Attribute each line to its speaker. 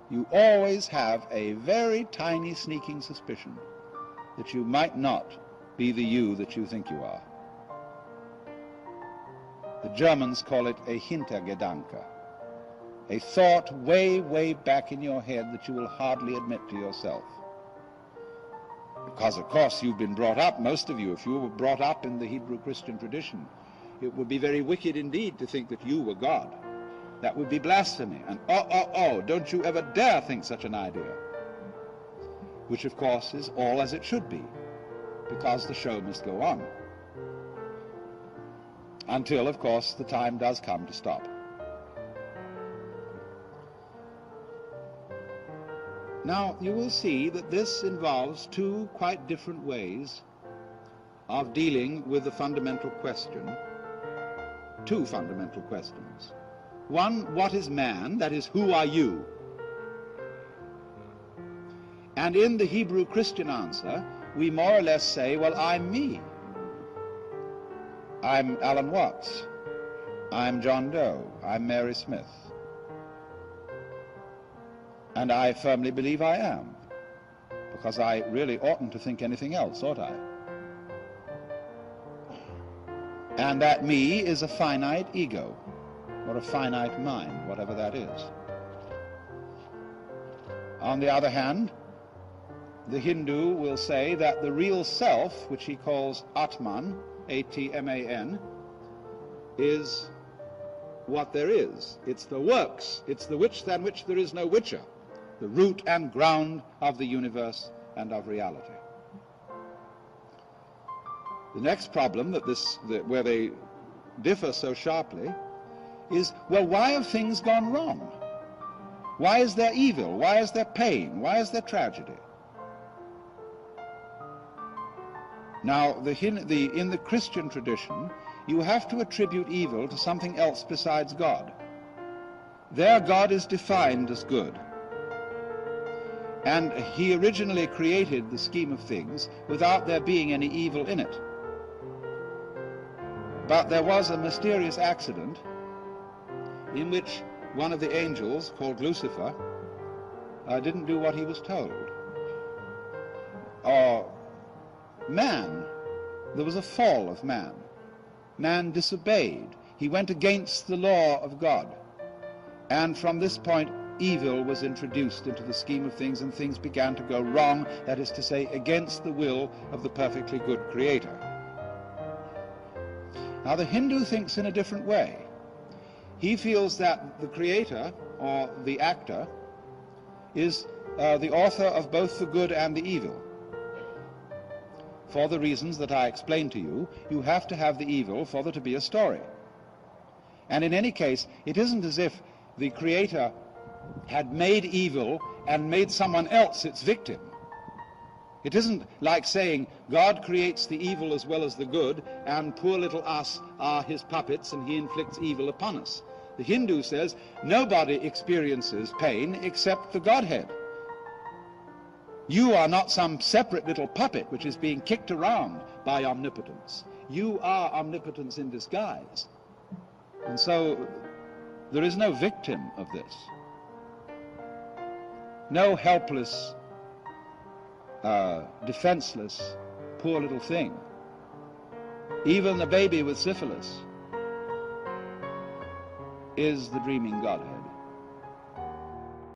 Speaker 1: you always have a very tiny sneaking suspicion that you might not be the you that you think you are. The Germans call it a Hintergedanke, a thought way, way back in your head that you will hardly admit to yourself. Because, of course, you've been brought up, most of you, if you were brought up in the Hebrew Christian tradition, it would be very wicked indeed to think that you were God. That would be blasphemy. And don't you ever dare think such an idea. Which, of course, is all as it should be, because the show must go on. Until, of course, the time does come to stop. Now, you will see that this involves two quite different ways of dealing with the fundamental question, two fundamental questions. One, what is man? That is, who are you? And in the Hebrew Christian answer, we more or less say, well, I'm me. I'm Alan Watts. I'm John Doe. I'm Mary Smith. And I firmly believe I am, because I really oughtn't to think anything else, ought I? And that me is a finite ego, or a finite mind, whatever that is. On the other hand, the Hindu will say that the real self, which he calls Atman, A-T-M-A-N, is what there is. It's the works. It's the which than which there is no whicher, the root and ground of the universe and of reality. The next problem where they differ so sharply is, well, why have things gone wrong? Why is there evil? Why is there pain? Why is there tragedy? Now, in the Christian tradition, you have to attribute evil to something else besides God. There, God is defined as good. And he originally created the scheme of things without there being any evil in it. But there was a mysterious accident in which one of the angels, called Lucifer, didn't do what he was told. There was a fall of man. Man disobeyed. He went against the law of God. And from this point, evil was introduced into the scheme of things, and things began to go wrong, that is to say, against the will of the perfectly good Creator. Now, the Hindu thinks in a different way. He feels that the Creator, or the actor, is the author of both the good and the evil. For the reasons that I explained to you, you have to have the evil for there to be a story. And in any case, it isn't as if the Creator had made evil and made someone else its victim. It isn't like saying God creates the evil as well as the good, and poor little us are his puppets and he inflicts evil upon us. The Hindu says nobody experiences pain except the Godhead. You are not some separate little puppet which is being kicked around by omnipotence. You are omnipotence in disguise. And so there is no victim of this. No helpless, defenseless, poor little thing. Even the baby with syphilis is the dreaming Godhead.